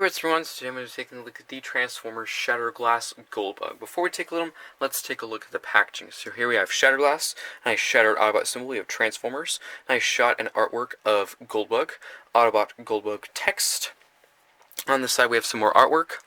What's everyone, so today I'm going to be taking a look at the Transformers Shatterglass Goldbug. Before we take a look, let's take a look at the packaging. So here we have Shatterglass, a nice shattered Autobot symbol. We have Transformers, nice shot and artwork of Goldbug, Autobot Goldbug text. On this side we have some more artwork.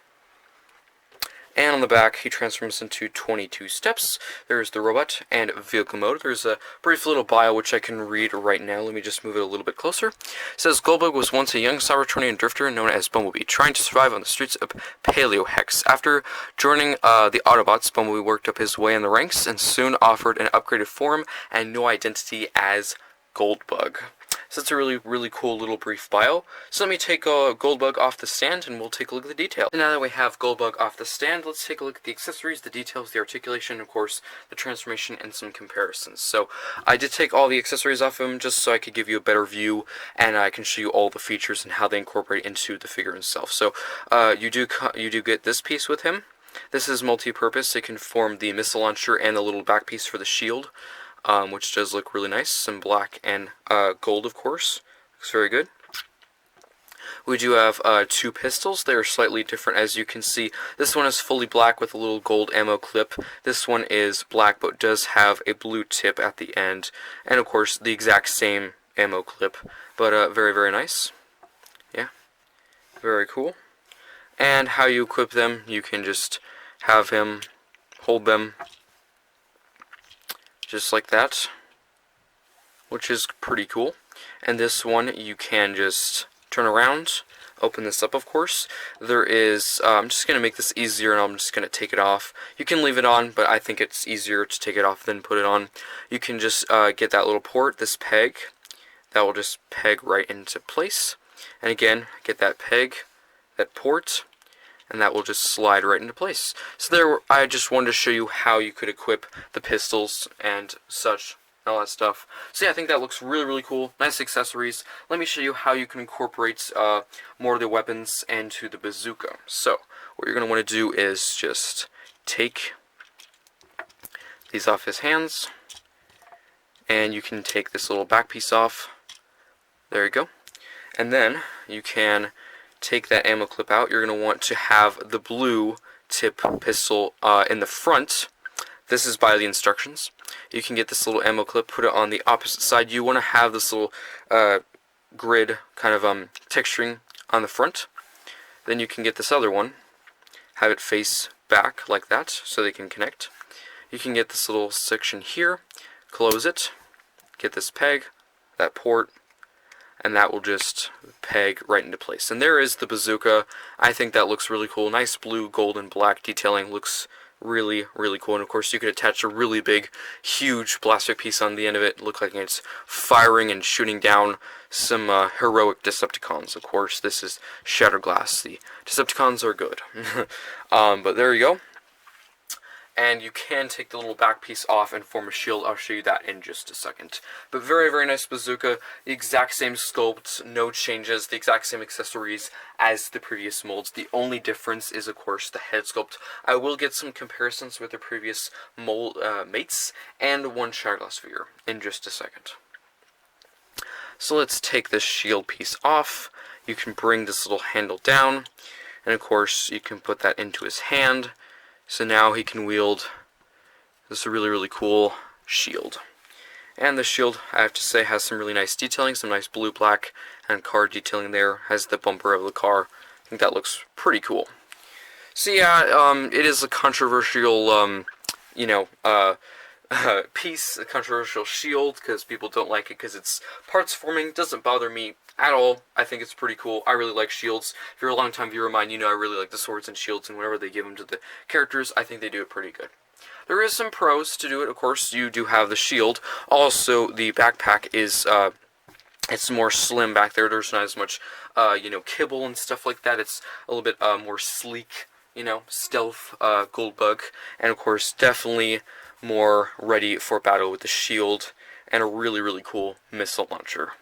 And on the back, he transforms into 22 steps. There's the robot and vehicle mode. There's a brief little bio which I can read right now. Let me just move it a little bit closer. It says, Goldbug was once a young Cybertronian drifter known as Bumblebee, trying to survive on the streets of Paleo-Hex. After joining the Autobots, Bumblebee worked up his way in the ranks and soon offered an upgraded form and new identity as Goldbug. So that's a really cool little brief bio. So let me take Goldbug off the stand and we'll take a look at the detail. And now that we have Goldbug off the stand, let's take a look at the accessories, the details, the articulation, and of course the transformation and some comparisons. So I did take all the accessories off him just so I could give you a better view and I can show you all the features and how they incorporate into the figure itself. So you do get this piece with him. This is multi-purpose. It can form the missile launcher and the little back piece for the shield. Which does look really nice, in black and gold, of course. Looks very good. We do have two pistols. They are slightly different, as you can see. This one is fully black with a little gold ammo clip. This one is black, but does have a blue tip at the end. And, of course, the exact same ammo clip. But very nice. Yeah, very cool. And how you equip them, you can just have him hold them just like that, which is pretty cool. And this one you can just turn around, open this up, of course. There is, I'm just going to make this easier and I'm just going to take it off. You can leave it on, but I think it's easier to take it off than put it on. You can just get that little port, this peg, that will just peg right into place. And again, get that peg, that port, and that will just slide right into place. So there, I just wanted to show you how you could equip the pistols and such, and all that stuff. So yeah, I think that looks really cool. Nice accessories. Let me show you how you can incorporate more of the weapons into the bazooka. So what you're going to want to do is just take these off his hands, and you can take this little back piece off. There you go. And then you can take that ammo clip out. You're going to want to have the blue tip pistol in the front. This is by the instructions. You can get this little ammo clip, put it on the opposite side. You want to have this little grid kind of texturing on the front. Then you can get this other one, have it face back like that so they can connect. You can get this little section here, close it, get this peg, that port, and that will just peg right into place. And there is the bazooka. I think that looks really cool. Nice blue, gold, and black detailing. Looks really cool. And of course you could attach a really big, huge plastic piece on the end of it. Look like it's firing and shooting down some heroic Decepticons. Of course, this is Shatterglass. The Decepticons are good. But there you go. And you can take the little back piece off and form a shield. I'll show you that in just a second. But very nice bazooka. The exact same sculpt, no changes, the exact same accessories as the previous molds. The only difference is, of course, the head sculpt. I will get some comparisons with the previous mold mates and one Shatterglass figure in just a second. So let's take this shield piece off. You can bring this little handle down, and of course you can put that into his hand. So now he can wield this really cool shield. And the shield, I have to say, has some really nice detailing, some nice blue, black, and car detailing there. Has the bumper of the car. I think that looks pretty cool. So yeah, it is a controversial, piece, a controversial shield, because people don't like it because it's parts forming. Doesn't bother me at all. I think it's pretty cool. I really like shields. If you're a long-time viewer of mine, you know I really like the swords and shields, and whenever they give them to the characters, I think they do it pretty good. There is some pros to do it. Of course, you do have the shield. Also, the backpack is, it's more slim back there. There's not as much, kibble and stuff like that. It's a little bit more sleek, stealth Goldbug. And, of course, definitely more ready for battle with the shield and a really cool missile launcher.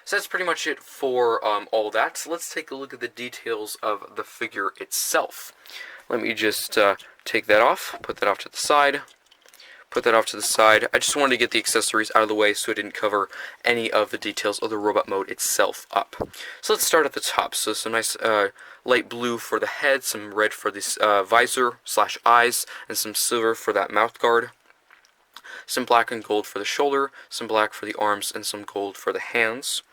So that's pretty much it for all that. So let's take a look at the details of the figure itself. Let me just take that off, put that off to the side, put that off to the side. I just wanted to get the accessories out of the way so I didn't cover any of the details of the robot mode itself up. So let's start at the top. So some nice light blue for the head, some red for this visor / eyes, and some silver for that mouth guard. Some black and gold for the shoulder, some black for the arms, and some gold for the hands.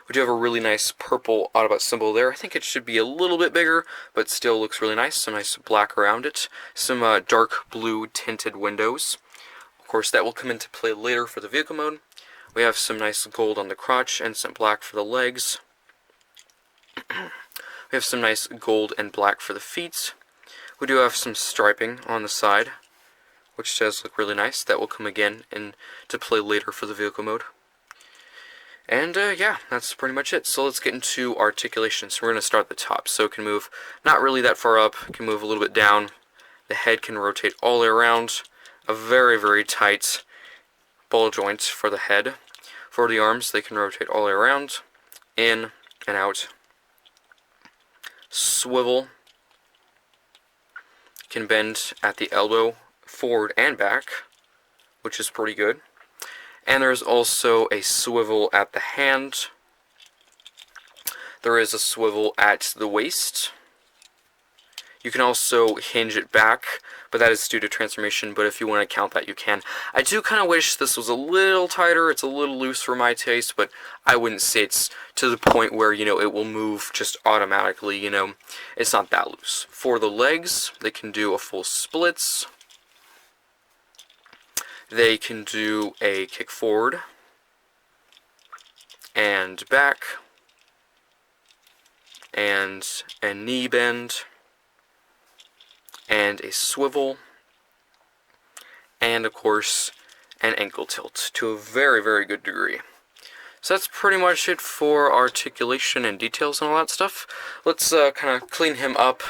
We do have a really nice purple Autobot symbol there. I think it should be a little bit bigger, but still looks really nice. Some nice black around it. Some dark blue tinted windows. Of course, that will come into play later for the vehicle mode. We have some nice gold on the crotch and some black for the legs. We have some nice gold and black for the feet. We do have some striping on the side, which does look really nice. That will come again into play later for the vehicle mode. And yeah, that's pretty much it. So let's get into articulation. So we're going to start at the top. So it can move not really that far up. It can move a little bit down. The head can rotate all the way around. A very, very tight ball joint for the head. For the arms, they can rotate all the way around. In and out. Swivel. Can bend at the elbow, forward and back, which is pretty good. And there's also a swivel at the hand. There is a swivel at the waist. You can also hinge it back, but that is due to transformation, but if you want to count that, you can. I do kind of wish this was a little tighter. It's a little loose for my taste, but I wouldn't say it's to the point where, you know, it will move just automatically, you know. It's not that loose. For the legs, they can do a full splits. They can do a kick forward and back and a knee bend and a swivel and, of course, an ankle tilt to a very, very good degree. So that's pretty much it for articulation and details and all that stuff. Let's kind of clean him up,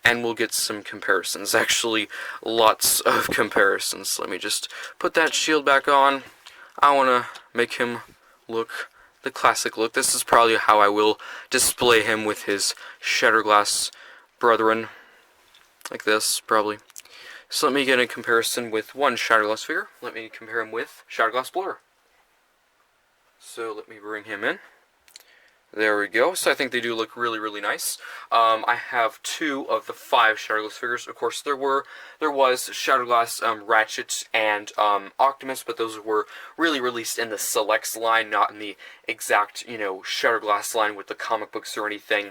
and we'll get some comparisons. Actually, lots of comparisons. Let me just put that shield back on. I want to make him look the classic look. This is probably how I will display him with his Shatterglass brethren. Like this, probably. So let me get a comparison with one Shatterglass figure. Let me compare him with Shatterglass Blur. So let me bring him in. There we go. So I think they do look really, really nice. I have 2 of the 5 Shatterglass figures. Of course, there was Shatterglass Ratchet and Optimus, but those were really released in the Selects line, not in the exact, you know, Shatterglass line with the comic books or anything.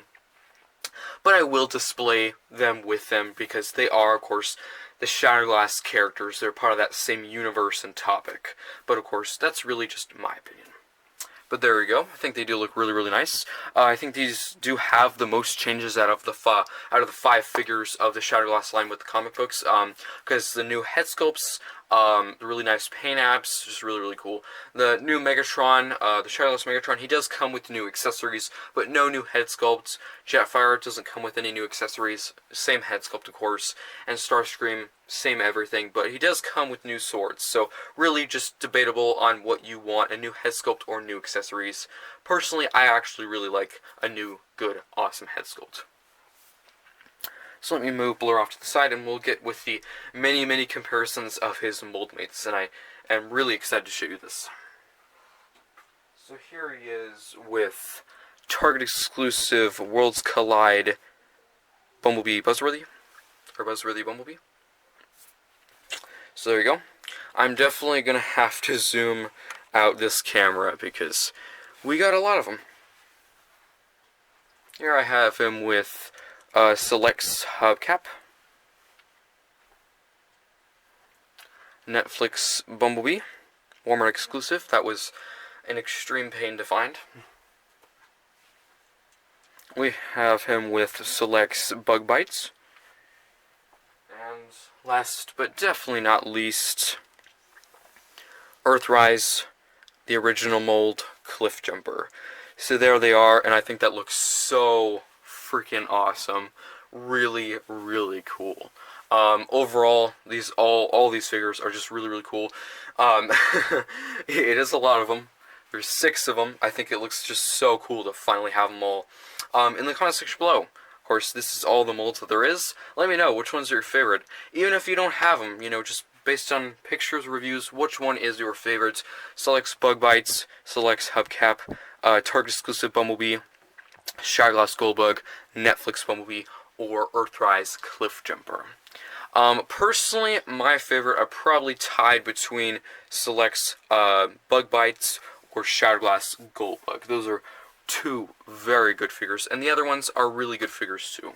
But I will display them with them because they are, of course, the Shatterglass characters. They're part of that same universe and topic. But, of course, that's really just my opinion. But there we go. I think they do look really, really nice. I think these do have the most changes out of the 5 figures of the Shatterglass line with the comic books. Because the new head sculpts, the really nice paint apps, just really, really cool. The new Megatron, the Shatterglass Megatron, he does come with new accessories, but no new head sculpts. Jetfire doesn't come with any new accessories. Same head sculpt, of course. And Starscream, same everything, but he does come with new swords. So really just debatable on what you want, a new head sculpt or new accessories. Personally, I actually really like a new, good, awesome head sculpt. So let me move Blur off to the side, and we'll get with the many, many comparisons of his mold mates, and I am really excited to show you this. So here he is with Target exclusive Worlds Collide Bumblebee Buzzworthy, or Buzzworthy Bumblebee. So there you go. I'm definitely going to have to zoom out this camera because we got a lot of them. Here I have him with Selects Hubcap, Netflix Bumblebee, Walmart exclusive. That was an extreme pain to find. We have him with Selects Bug Bites. And last but definitely not least, Earthrise, the original mold Cliff Jumper. So there they are, and I think that looks so freaking awesome. Really, really cool. Overall, all these figures are just really, really cool. It is a lot of them. There's 6 of them. I think it looks just so cool to finally have them all. In the comment section below, of course, this is all the molds that there is. Let me know which ones are your favorite. Even if you don't have them, you know, just based on pictures, reviews, which one is your favorite. Selects Bug Bites, selects Hubcap, Target exclusive Bumblebee, Shadowglass Goldbug, Netflix Bumblebee, or Earthrise Cliff Jumper. Personally, my favorite are probably tied between Select's Bug Bites or Shadowglass Goldbug. Those are two very good figures, and the other ones are really good figures too.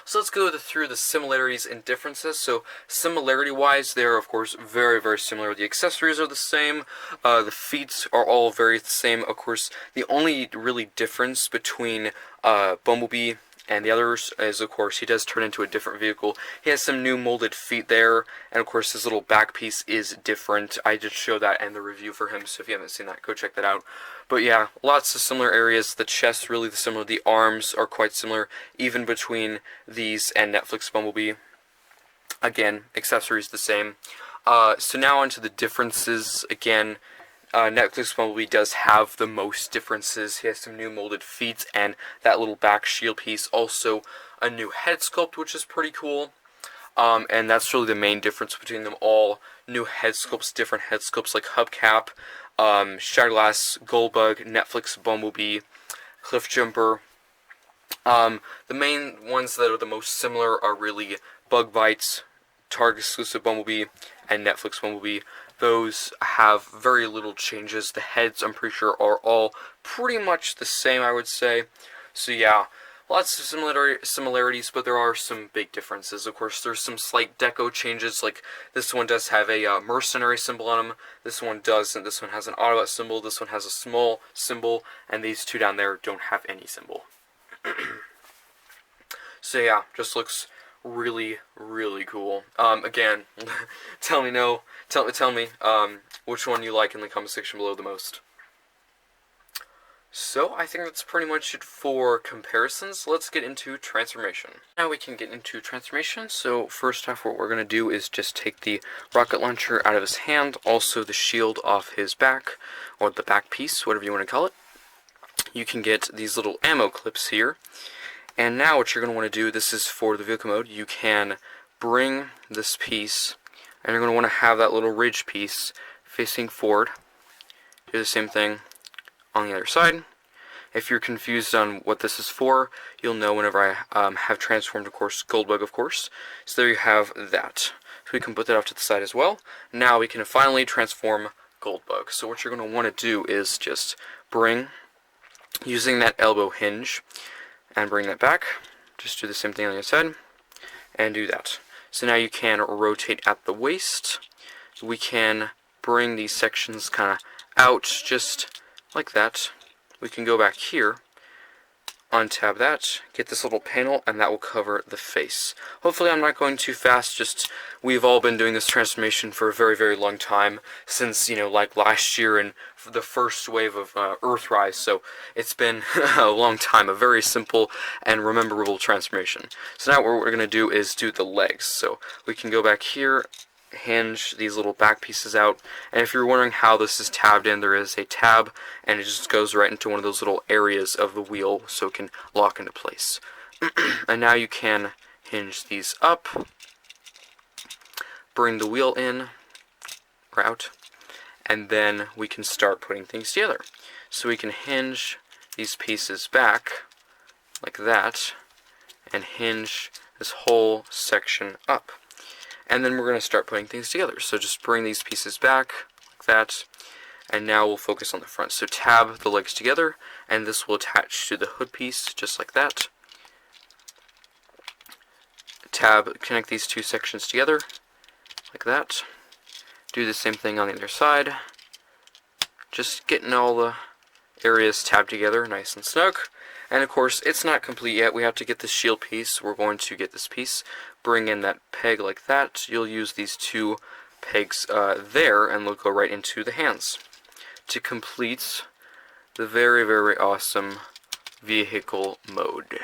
So let's go through the similarities and differences. So similarity-wise, they're of course very, very similar. The accessories are the same. The feet are all very the same. Of course, the only really difference between Bumblebee and the others is, of course, he does turn into a different vehicle. He has some new molded feet there, and of course his little back piece is different. I did show that in the review for him, so if you haven't seen that, go check that out. But yeah, lots of similar areas. The chest really similar. The arms are quite similar, even between these and Netflix Bumblebee. Again, accessories the same. So now onto the differences. Again, Netflix Bumblebee does have the most differences. He has some new molded feet and that little back shield piece. Also, a new head sculpt, which is pretty cool. And that's really the main difference between them all. New head sculpts, different head sculpts like Hubcap, Shadowglass, Goldbug, Netflix Bumblebee, Cliff Jumper. The main ones that are the most similar are really Bug Bites, Target exclusive Bumblebee, and Netflix Bumblebee. Those have very little changes. The heads, I'm pretty sure, are all pretty much the same, I would say. So yeah, lots of similarities, but there are some big differences. Of course, there's some slight deco changes, like this one does have a mercenary symbol on him, this one doesn't. This one has an Autobot symbol, this one has a small symbol, and these two down there don't have any symbol. So yeah, just looks really, really cool. Again, tell me which one you like in the comment section below the most. So, I think that's pretty much it for comparisons. Let's get into transformation. Now we can get into transformation. So, first off, what we're going to do is just take the rocket launcher out of his hand, also the shield off his back, or the back piece, whatever you want to call it. You can get these little ammo clips here. And now what you're going to want to do, this is for the vehicle mode, you can bring this piece, and you're going to want to have that little ridge piece facing forward. Do the same thing on the other side. If you're confused on what this is for, you'll know whenever I have transformed, of course, Goldbug, of course. So there you have that. So we can put that off to the side as well. Now we can finally transform Goldbug. So what you're going to want to do is just bring, using that elbow hinge, and bring that back. Just do the same thing on the other side, and do that. So now you can rotate at the waist. We can bring these sections kind of out, just like that. We can go back here, untab that, get this little panel, and that will cover the face. Hopefully I'm not going too fast, just we've all been doing this transformation for a very, very long time, since, you know, like last year and the first wave of Earthrise, so it's been a long time, a very simple and rememberable transformation. So now what we're going to do is do the legs. So we can go back here, hinge these little back pieces out, and if you're wondering how this is tabbed in, there is a tab, and it just goes right into one of those little areas of the wheel so it can lock into place. And now you can hinge these up, bring the wheel in, or out, and then we can start putting things together. So we can hinge these pieces back like that, and hinge this whole section up. And then we're going to start putting things together. So just bring these pieces back, like that, and now we'll focus on the front. So tab the legs together, and this will attach to the hood piece, just like that. Tab, connect these two sections together, like that. Do the same thing on the other side. Just getting all the areas tabbed together, nice and snug. And of course, it's not complete yet. We have to get the shield piece. We're going to get this piece, bring in that peg like that. You'll use these two pegs there, and they'll go right into the hands to complete the very, very awesome vehicle mode.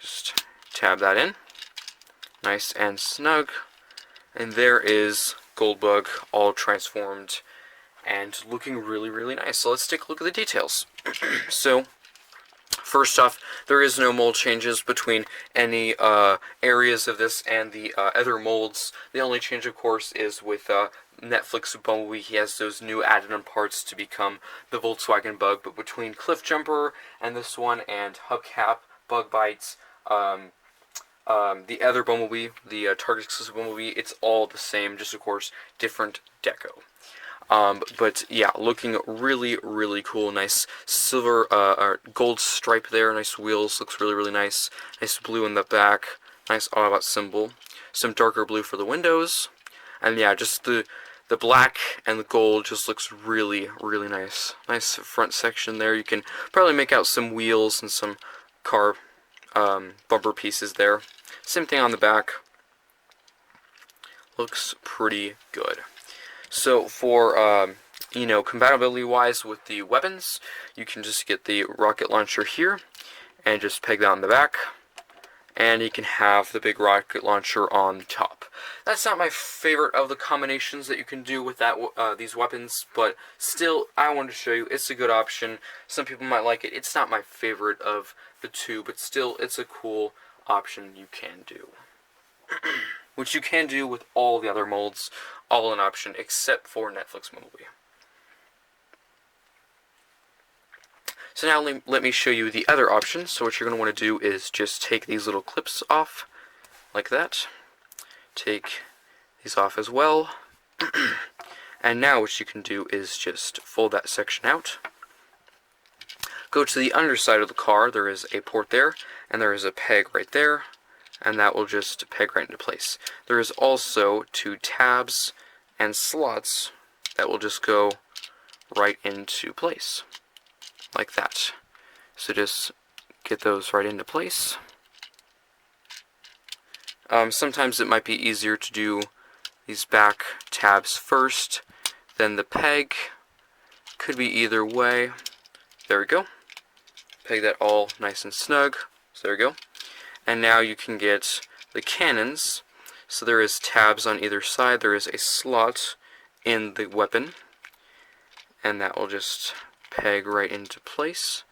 Just tab that in, nice and snug. And there is Goldbug all transformed and looking really, really nice. So let's take a look at the details. So First off, there is no mold changes between any areas of this and the other molds. The only change, of course, is with Netflix Bumblebee. He has those new added-on parts to become the Volkswagen Bug. But between Cliff Jumper and this one, and Hubcap, Bug Bites, the other Bumblebee, the Target exclusive Bumblebee, it's all the same, just of course different deco. But yeah, looking really, really cool. Nice silver, or gold stripe there. Nice wheels. Looks really, really nice. Nice blue in the back. Nice Autobot symbol. Some darker blue for the windows. And yeah, just the black and the gold just looks really, really nice. Nice front section there. You can probably make out some wheels and some car bumper pieces there. Same thing on the back. Looks pretty good. So for, compatibility-wise with the weapons, you can just get the rocket launcher here, and just peg that on the back, and you can have the big rocket launcher on the top. That's not my favorite of the combinations that you can do with that these weapons, but still, I wanted to show you, it's a good option. Some people might like it. It's not my favorite of the two, but still, it's a cool option you can do. Which you can do with all the other molds, all an option, except for Netflix Bumblebee. So now let me show you the other options. So what you're going to want to do is just take these little clips off, like that. Take these off as well. And now what you can do is just fold that section out. Go to the underside of the car. There is a port there, and there is a peg right there. And that will just peg right into place. There is also 2 tabs and slots that will just go right into place, like that. So just get those right into place. Sometimes it might be easier to do these back tabs first, then the peg. Could be either way. There we go. Peg that all nice and snug. So there we go. And now you can get the cannons. So there is tabs on either side. There is a slot in the weapon. And that will just peg right into place.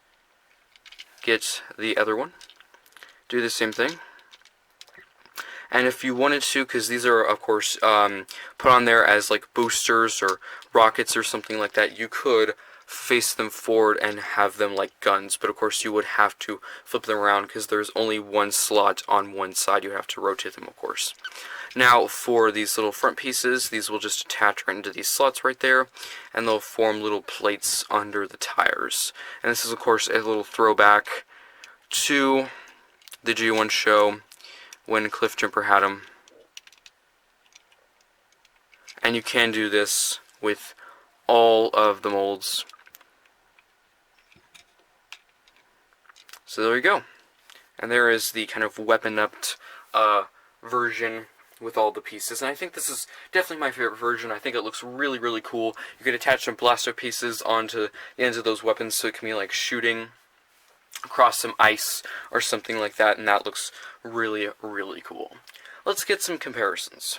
Get the other one. Do the same thing. And if you wanted to, because these are, of course, put on there as like boosters or rockets or something like that, you could face them forward and have them like guns, but of course you would have to flip them around because there's only one slot on one side. You have to rotate them, of course. Now for these little front pieces, these will just attach right into these slots right there, and they'll form little plates under the tires. And this is of course a little throwback to the G1 show when Cliff Jumper had them. And you can do this with all of the molds. So there we go. And there is the kind of weapon-upped version with all the pieces. And I think this is definitely my favorite version. I think it looks really, really cool. You could attach some blaster pieces onto the ends of those weapons so it can be like shooting across some ice or something like that. And that looks really, really cool. Let's get some comparisons.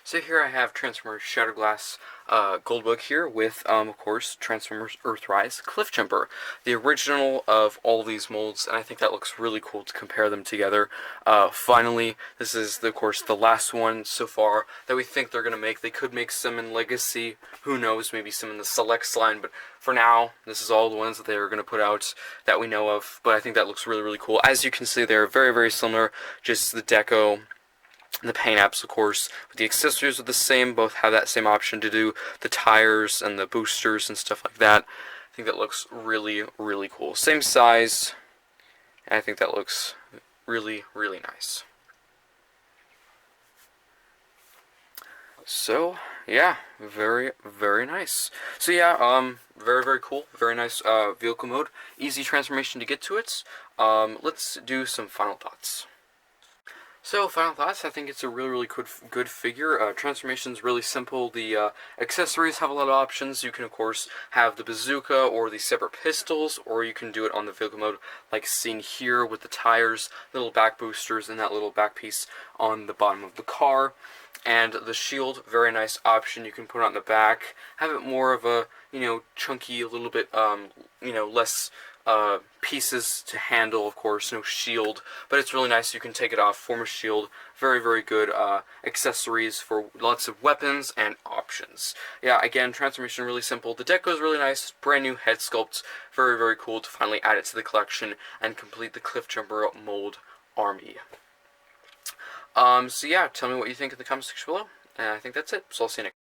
So here I have Transformers Shatterglass Goldbug here with, of course, Transformers Earthrise Cliff Jumper, the original of all these molds, and I think that looks really cool to compare them together. Finally, this is, of course, the last one so far that we think they're going to make. They could make some in Legacy, who knows, maybe some in the Selects line, but for now, this is all the ones that they are going to put out that we know of, but I think that looks really, really cool. As you can see, they're very, very similar, just the deco. The paint apps, of course, but the accessories are the same. Both have that same option to do the tires and the boosters and stuff like that. I think that looks really, really cool. Same size, and I think that looks really, really nice. So, yeah, very, very nice. So yeah, very, very cool. Very nice vehicle mode. Easy transformation to get to it. Let's do some final thoughts. So, final thoughts, I think it's a really, really good figure. Transformation's really simple. The accessories have a lot of options. You can, of course, have the bazooka or the separate pistols, or you can do it on the vehicle mode, like seen here with the tires, little back boosters, and that little back piece on the bottom of the car. And the shield, very nice option. You can put it on the back, have it more of a, chunky, a little bit, less pieces to handle, of course, no shield, but it's really nice. You can take it off, form a shield. Very, very good accessories for lots of weapons and options. Yeah, again, transformation really simple. The deck goes really nice, brand new head sculpt. Very, very cool to finally add it to the collection and complete the Cliffjumper mold army. So yeah, tell me what you think in the comment section below. And I think that's it. So I'll see you next time.